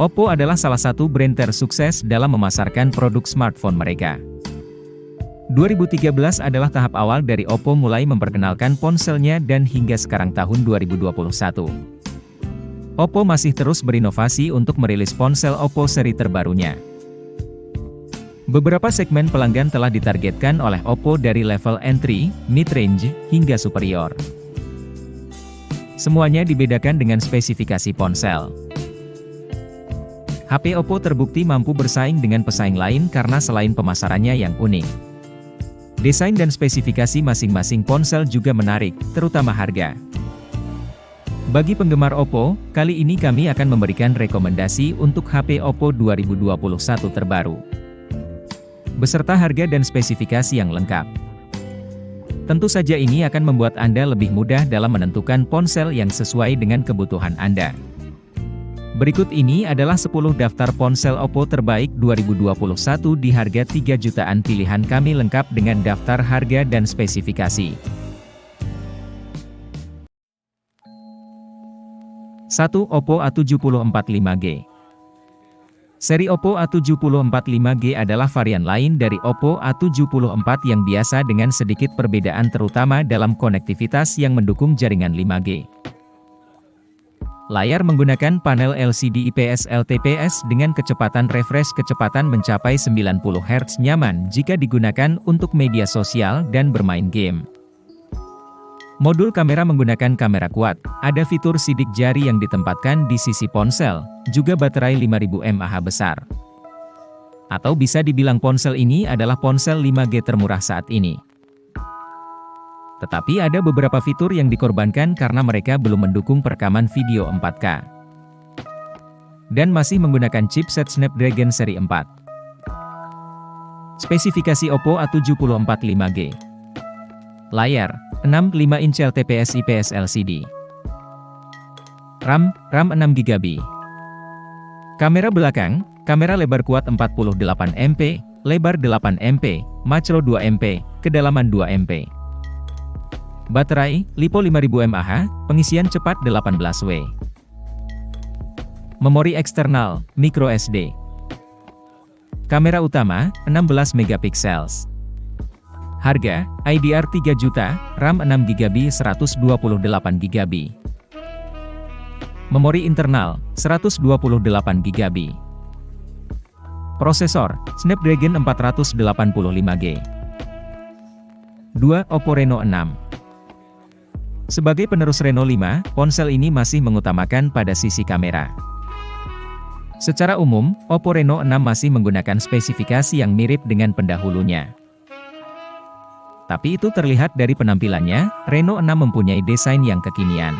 Oppo adalah salah satu brand tersukses dalam memasarkan produk smartphone mereka. 2013 adalah tahap awal dari Oppo mulai memperkenalkan ponselnya dan hingga sekarang tahun 2021. Oppo masih terus berinovasi untuk merilis ponsel Oppo seri terbarunya. Beberapa segmen pelanggan telah ditargetkan oleh Oppo dari level entry, mid-range, hingga superior. Semuanya dibedakan dengan spesifikasi ponsel. HP Oppo terbukti mampu bersaing dengan pesaing lain karena selain pemasarannya yang unik, desain dan spesifikasi masing-masing ponsel juga menarik, terutama harga. Bagi penggemar Oppo, kali ini kami akan memberikan rekomendasi untuk HP Oppo 2021 terbaru, beserta harga dan spesifikasi yang lengkap. Tentu saja ini akan membuat Anda lebih mudah dalam menentukan ponsel yang sesuai dengan kebutuhan Anda. Berikut ini adalah 10 daftar ponsel Oppo terbaik 2021 di harga 3 jutaan pilihan kami lengkap dengan daftar harga dan spesifikasi. 1. Oppo A7045G. Seri Oppo A7045G adalah varian lain dari Oppo A74 yang biasa dengan sedikit perbedaan terutama dalam konektivitas yang mendukung jaringan 5G. Layar menggunakan panel LCD IPS LTPS dengan kecepatan refresh kecepatan mencapai 90 Hz nyaman jika digunakan untuk media sosial dan bermain game. Modul kamera menggunakan kamera kuat, ada fitur sidik jari yang ditempatkan di sisi ponsel, juga baterai 5000 mAh besar. Atau bisa dibilang ponsel ini adalah ponsel 5G termurah saat ini. Tetapi ada beberapa fitur yang dikorbankan karena mereka belum mendukung perekaman video 4K. Dan masih menggunakan chipset Snapdragon seri 4. Spesifikasi Oppo A7045G. Layar, 6,5 inch LTPS IPS LCD. RAM 6GB. Kamera belakang, kamera lebar kuat 48 MP, lebar 8 MP, macro 2 MP, kedalaman 2 MP. Baterai, LiPo 5000 mAh, pengisian cepat 18W. Memori eksternal, microSD. Kamera utama, 16 MP. Harga, IDR 3 juta, RAM 6GB 128GB. Memori internal, 128GB. Prosesor, Snapdragon 485G. 2. Oppo Reno 6. Sebagai penerus Reno 5, ponsel ini masih mengutamakan pada sisi kamera. Secara umum, Oppo Reno 6 masih menggunakan spesifikasi yang mirip dengan pendahulunya. Tapi itu terlihat dari penampilannya, Reno 6 mempunyai desain yang kekinian.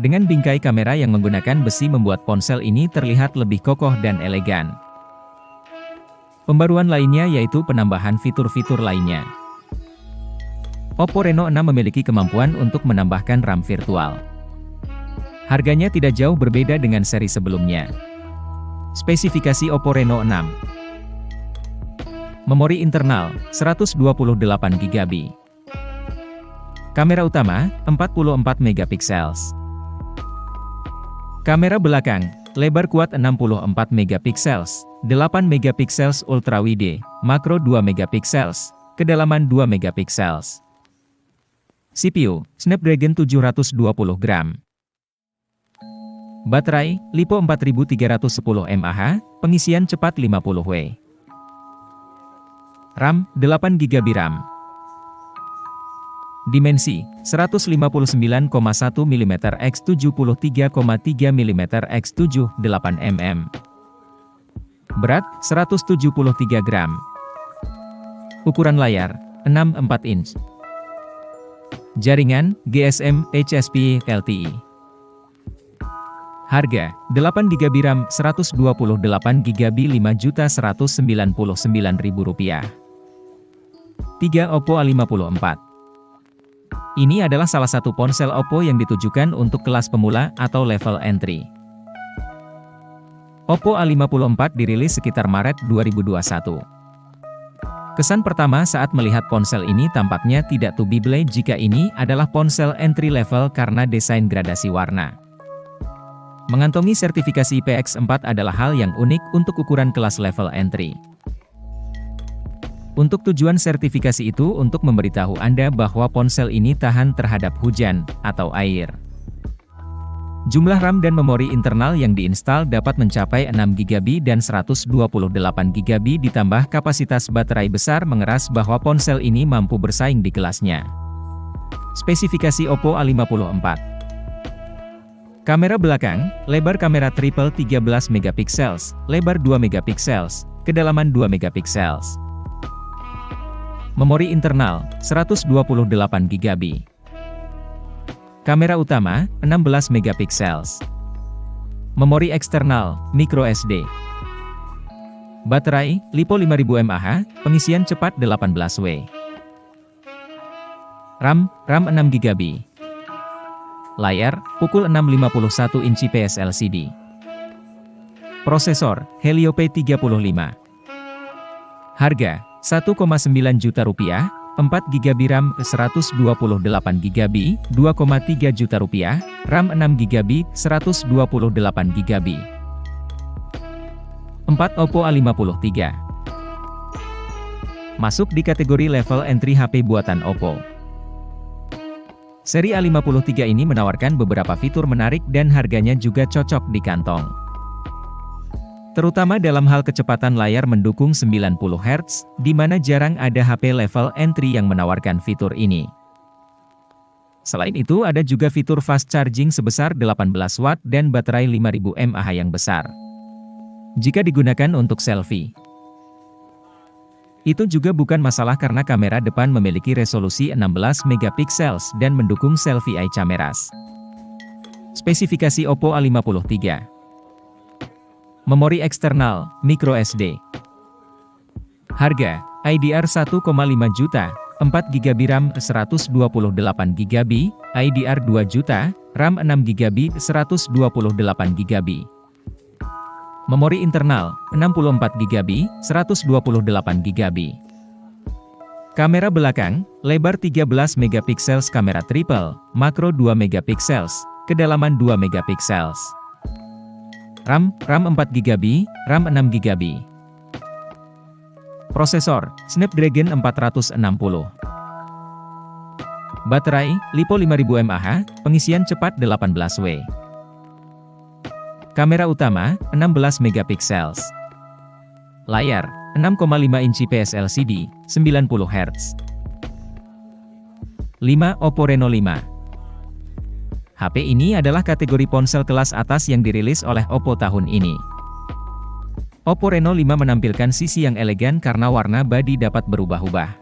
Dengan bingkai kamera yang menggunakan besi membuat ponsel ini terlihat lebih kokoh dan elegan. Pembaruan lainnya yaitu penambahan fitur-fitur lainnya. Oppo Reno 6 memiliki kemampuan untuk menambahkan RAM virtual. Harganya tidak jauh berbeda dengan seri sebelumnya. Spesifikasi Oppo Reno 6. Memori internal, 128GB. Kamera utama, 44 MP. Kamera belakang, lebar kuat 64 MP, 8 MP ultra wide, makro 2 MP, kedalaman 2 MP. CPU, Snapdragon 720 gram. Baterai, LiPo 4310 mAh, pengisian cepat 50W. RAM, 8GB RAM. Dimensi, 159,1 mm x 73,3 mm x 78 mm. Berat, 173 gram. Ukuran layar, 6,4 inch. Jaringan, GSM, HSP, LTE. Harga, 8GB RAM, 128GB 5.199.000 rupiah. 3. Oppo A54. Ini adalah salah satu ponsel Oppo yang ditujukan untuk kelas pemula atau level entry. Oppo A54 dirilis sekitar Maret 2021. Kesan pertama saat melihat ponsel ini tampaknya tidak to be believed jika ini adalah ponsel entry level karena desain gradasi warna. Mengantongi sertifikasi IPX4 adalah hal yang unik untuk ukuran kelas level entry. Untuk tujuan sertifikasi itu untuk memberitahu Anda bahwa ponsel ini tahan terhadap hujan atau air. Jumlah RAM dan memori internal yang diinstal dapat mencapai 6GB dan 128GB ditambah kapasitas baterai besar mengeras bahwa ponsel ini mampu bersaing di kelasnya. Spesifikasi Oppo A54. Kamera belakang, lebar kamera triple 13MP, lebar 2MP, kedalaman 2MP. Memori internal, 128GB. Kamera utama, 16MP. Memori eksternal, microSD. Baterai, LiPo 5000 mAh, pengisian cepat 18W. RAM 6GB. Layar, pukul 6.51 inci IPS LCD. Prosesor, Helio P35. Harga, Rp1,9 juta, 4GB RAM, 128GB, 2,3 juta rupiah, RAM 6GB, 128GB. 4 Oppo A53. Masuk di kategori level entry HP buatan Oppo. Seri A53 ini menawarkan beberapa fitur menarik dan harganya juga cocok di kantong. Terutama dalam hal kecepatan layar mendukung 90Hz, di mana jarang ada HP level entry yang menawarkan fitur ini. Selain itu ada juga fitur fast charging sebesar 18 Watt dan baterai 5000 mAh yang besar. Jika digunakan untuk selfie, itu juga bukan masalah karena kamera depan memiliki resolusi 16MP dan mendukung selfie eye cameras. Spesifikasi Oppo A53. Memori eksternal, microSD. Harga, IDR 1,5 juta, 4GB RAM 128GB, IDR 2 juta, RAM 6GB 128GB. Memori internal, 64GB, 128GB. Kamera belakang, lebar 13MP kamera triple, makro 2MP, kedalaman 2MP. RAM 4GB, RAM 6GB. Prosesor, Snapdragon 460. Baterai, LiPo 5000 mAh, pengisian cepat 18W. Kamera utama, 16MP. Layar, 6,5 inci IPS LCD, 90Hz. 5 Oppo Reno 5. HP ini adalah kategori ponsel kelas atas yang dirilis oleh Oppo tahun ini. Oppo Reno 5 menampilkan sisi yang elegan karena warna bodi dapat berubah-ubah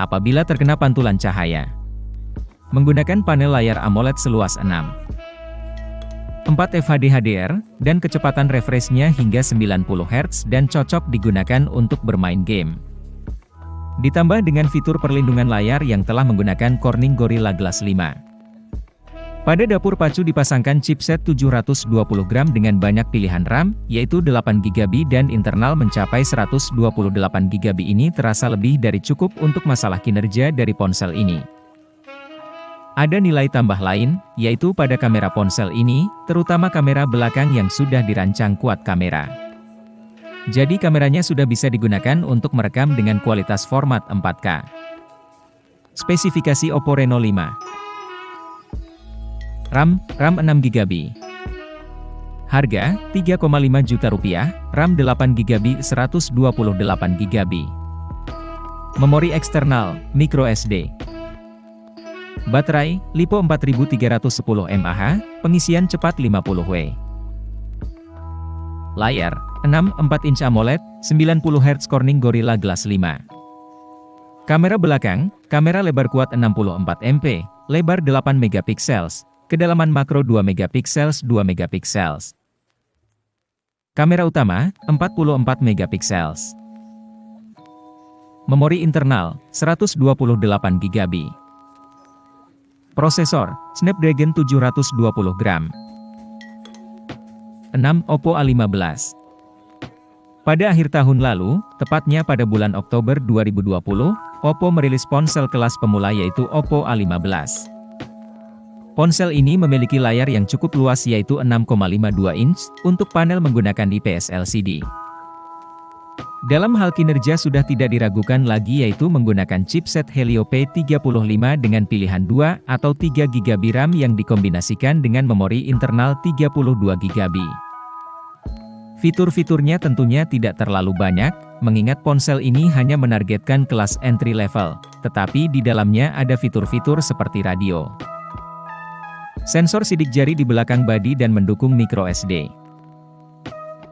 apabila terkena pantulan cahaya. Menggunakan panel layar AMOLED seluas 4 FHD HDR, dan kecepatan refresh-nya hingga 90Hz dan cocok digunakan untuk bermain game. Ditambah dengan fitur perlindungan layar yang telah menggunakan Corning Gorilla Glass 5. Pada dapur pacu dipasangkan chipset 720GB dengan banyak pilihan RAM, yaitu 8GB dan internal mencapai 128GB. Ini terasa lebih dari cukup untuk masalah kinerja dari ponsel ini. Ada nilai tambah lain, yaitu pada kamera ponsel ini, terutama kamera belakang yang sudah dirancang kuat kamera. Jadi kameranya sudah bisa digunakan untuk merekam dengan kualitas format 4K. Spesifikasi Oppo Reno 5. RAM 6GB. Harga, Rp3,5 juta, RAM 8GB 128GB. Memori eksternal, microSD. Baterai, LiPo 4310 mAh, pengisian cepat 50W. Layar, 6,4 inch AMOLED, 90Hz Corning Gorilla Glass 5. Kamera belakang, kamera lebar kuat 64MP, lebar 8MP, kedalaman makro 2MP 2MP. Kamera utama, 44MP. Memori internal, 128GB. Prosesor, Snapdragon 720G. 6 Oppo A15. Pada akhir tahun lalu, tepatnya pada bulan Oktober 2020, Oppo merilis ponsel kelas pemula yaitu Oppo A15. Ponsel ini memiliki layar yang cukup luas yaitu 6,52 inch, untuk panel menggunakan IPS LCD. Dalam hal kinerja sudah tidak diragukan lagi yaitu menggunakan chipset Helio P35 dengan pilihan 2 atau 3 GB RAM yang dikombinasikan dengan memori internal 32 GB. Fitur-fiturnya tentunya tidak terlalu banyak, mengingat ponsel ini hanya menargetkan kelas entry level, tetapi di dalamnya ada fitur-fitur seperti radio, sensor sidik jari di belakang bodi dan mendukung microSD.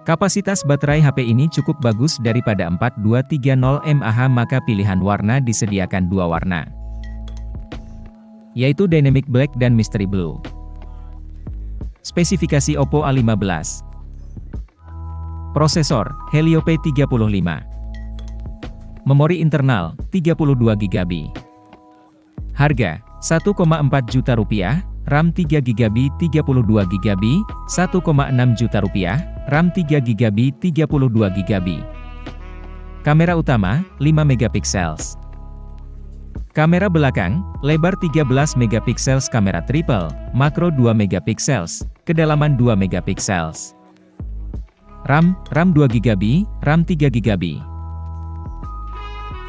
Kapasitas baterai HP ini cukup bagus daripada 4230 mAh, maka pilihan warna disediakan dua warna, yaitu Dynamic Black dan Mystery Blue. Spesifikasi Oppo A15. Prosesor, Helio P35. Memori internal, 32 GB. Harga, Rp1,4 juta, RAM 3 GB 32 GB, Rp1,6 juta, RAM 3 GB 32 GB. Kamera utama, 5 MP. Kamera belakang, lebar 13 MP, kamera triple, makro 2 MP, kedalaman 2 MP. RAM 2 GB, RAM 3 GB.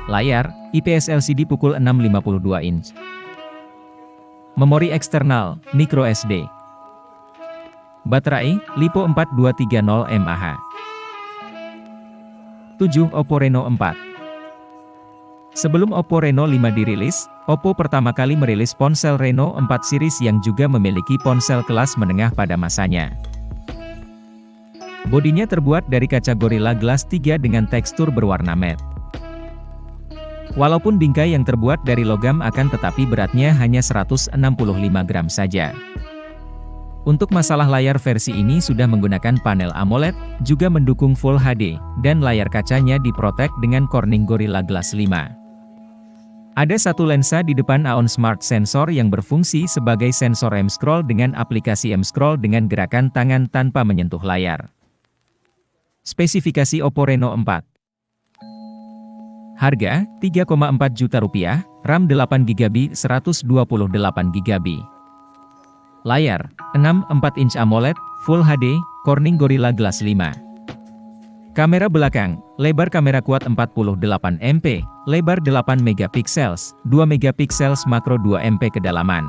Layar, IPS LCD pukul 6,52 inch. Memori eksternal, microSD. Baterai, LiPo 4230 mAh. 7. Oppo Reno 4. Sebelum Oppo Reno 5 dirilis, Oppo pertama kali merilis ponsel Reno 4 series yang juga memiliki ponsel kelas menengah pada masanya. Bodinya terbuat dari kaca Gorilla Glass 3 dengan tekstur berwarna matte. Walaupun bingkai yang terbuat dari logam akan tetapi beratnya hanya 165 gram saja. Untuk masalah layar versi ini sudah menggunakan panel AMOLED, juga mendukung Full HD, dan layar kacanya diprotek dengan Corning Gorilla Glass 5. Ada satu lensa di depan AON Smart Sensor yang berfungsi sebagai sensor M-Scroll dengan aplikasi M-Scroll dengan gerakan tangan tanpa menyentuh layar. Spesifikasi Oppo Reno 4. Harga, Rp3,4 juta, RAM 8 GB 128 GB. Layar, 6,4 inch AMOLED, Full HD, Corning Gorilla Glass 5. Kamera belakang, lebar kamera quad 48 MP, lebar 8 MP, 2 MP makro 2 MP kedalaman.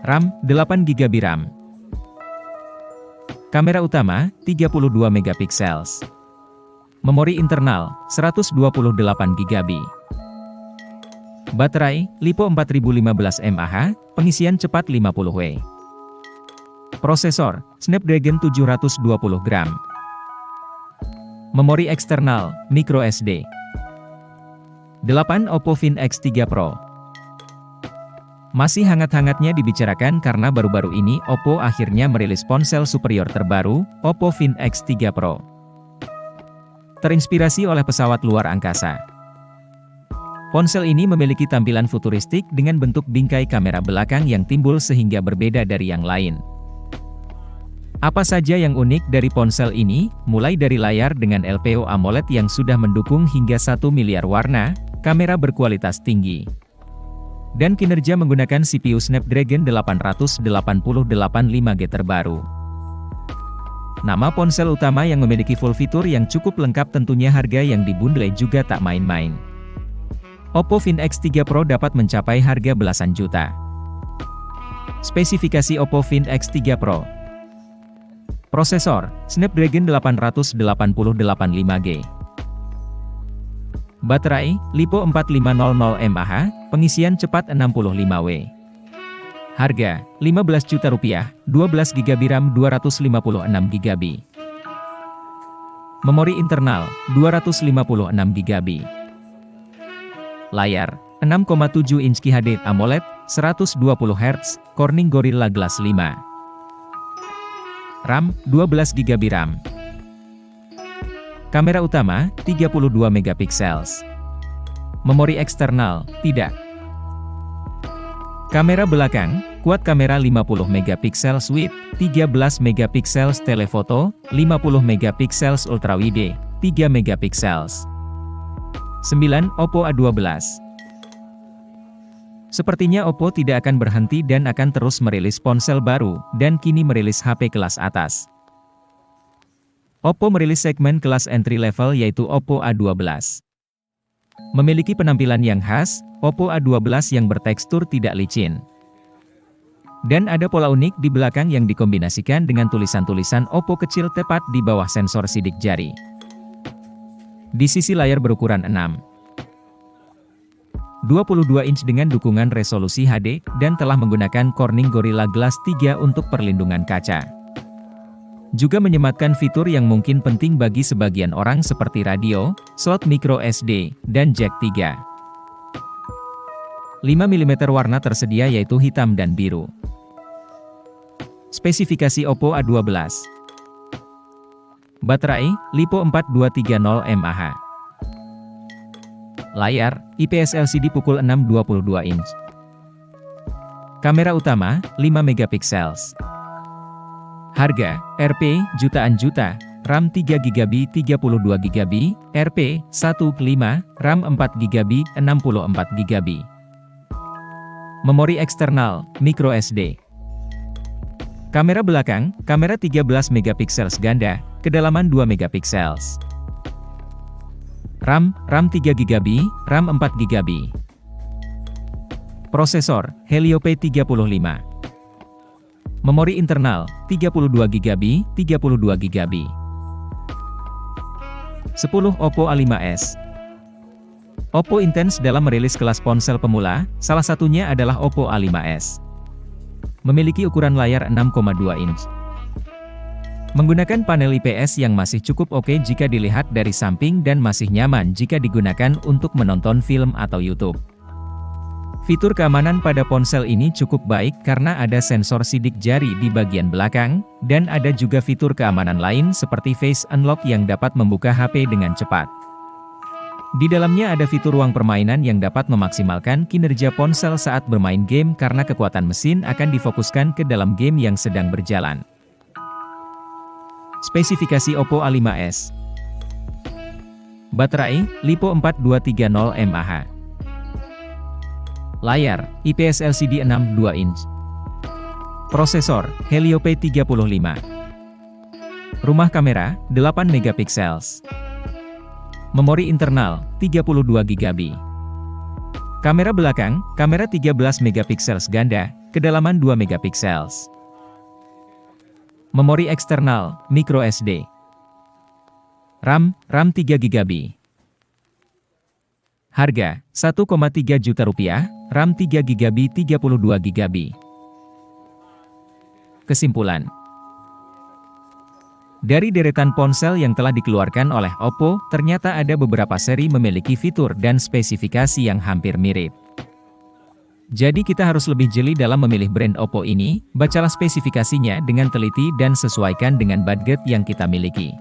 RAM, 8 GB RAM. Kamera utama, 32 MP. Memori internal, 128 GB. Baterai, LiPo 4015 mAh, pengisian cepat 50W. Prosesor, Snapdragon 720 gram. Memori eksternal, microSD. 8. Oppo Find X3 Pro. Masih hangat-hangatnya dibicarakan karena baru-baru ini Oppo akhirnya merilis ponsel superior terbaru, Oppo Find X3 Pro. Terinspirasi oleh pesawat luar angkasa. Ponsel ini memiliki tampilan futuristik dengan bentuk bingkai kamera belakang yang timbul sehingga berbeda dari yang lain. Apa saja yang unik dari ponsel ini? Mulai dari layar dengan LPO AMOLED yang sudah mendukung hingga 1 miliar warna, kamera berkualitas tinggi, dan kinerja menggunakan CPU Snapdragon 888 5G terbaru. Nama ponsel utama yang memiliki full fitur yang cukup lengkap, tentunya harga yang dibundle juga tak main-main. Oppo Find X3 Pro dapat mencapai harga belasan juta. Spesifikasi Oppo Find X3 Pro. Prosesor, Snapdragon 888 5G. Baterai, LiPo 4500 mAh, pengisian cepat 65W. Harga, Rp15 juta, 12 GB RAM 256 GB. Memori internal, 256 GB. Layar, 6,7 inch QHD AMOLED, 120 Hz, Corning Gorilla Glass 5. RAM, 12 GB RAM. Kamera utama, 32 MP. Memori eksternal, tidak. Kamera belakang, kuat kamera 50 MP with 13 MP telefoto, 50 MP ultrawide, 3 MP. 9. Oppo A12. Sepertinya Oppo tidak akan berhenti dan akan terus merilis ponsel baru, dan kini merilis HP kelas atas. Oppo merilis segmen kelas entry level yaitu Oppo A12. Memiliki penampilan yang khas, Oppo A12 yang bertekstur tidak licin. Dan ada pola unik di belakang yang dikombinasikan dengan tulisan-tulisan Oppo kecil tepat di bawah sensor sidik jari. Di sisi layar berukuran 6,22 inch dengan dukungan resolusi HD, dan telah menggunakan Corning Gorilla Glass 3 untuk perlindungan kaca. Juga menyematkan fitur yang mungkin penting bagi sebagian orang seperti radio, slot micro SD, dan jack 3. 5 mm warna tersedia yaitu hitam dan biru. Spesifikasi Oppo A12. Baterai, LiPo 4230 mAh. Layar, IPS LCD pukul 6,22 inch. Kamera utama, 5 megapiksels. Harga, Rp jutaan juta, RAM 3GB 32GB, Rp 15, RAM 4GB 64GB. Memori eksternal, microSD. Kamera belakang, kamera 13 megapiksels ganda, kedalaman 2 megapiksels. RAM 3GB, RAM 4GB. Prosesor, Helio P35. Memori internal, 32GB, 32GB. 10 Oppo A5s. Oppo intens dalam merilis kelas ponsel pemula, salah satunya adalah Oppo A5s. Memiliki ukuran layar 6,2 inch. Menggunakan panel IPS yang masih cukup oke jika dilihat dari samping dan masih nyaman jika digunakan untuk menonton film atau YouTube. Fitur keamanan pada ponsel ini cukup baik karena ada sensor sidik jari di bagian belakang, dan ada juga fitur keamanan lain seperti Face Unlock yang dapat membuka HP dengan cepat. Di dalamnya ada fitur ruang permainan yang dapat memaksimalkan kinerja ponsel saat bermain game karena kekuatan mesin akan difokuskan ke dalam game yang sedang berjalan. Spesifikasi Oppo A5s. Baterai, LiPo 4230 mAh. Layar, IPS LCD 6,2 inch. Prosesor, Helio P35. Rumah kamera, 8 megapiksels. Memori internal, 32GB. Kamera belakang, kamera 13 megapiksels ganda, kedalaman 2 megapiksels. Memori eksternal, microSD. RAM 3GB. Harga, Rp1,3 juta, RAM 3GB 32GB. Kesimpulan. Dari deretan ponsel yang telah dikeluarkan oleh Oppo, ternyata ada beberapa seri memiliki fitur dan spesifikasi yang hampir mirip. Jadi kita harus lebih jeli dalam memilih brand Oppo ini, bacalah spesifikasinya dengan teliti dan sesuaikan dengan budget yang kita miliki.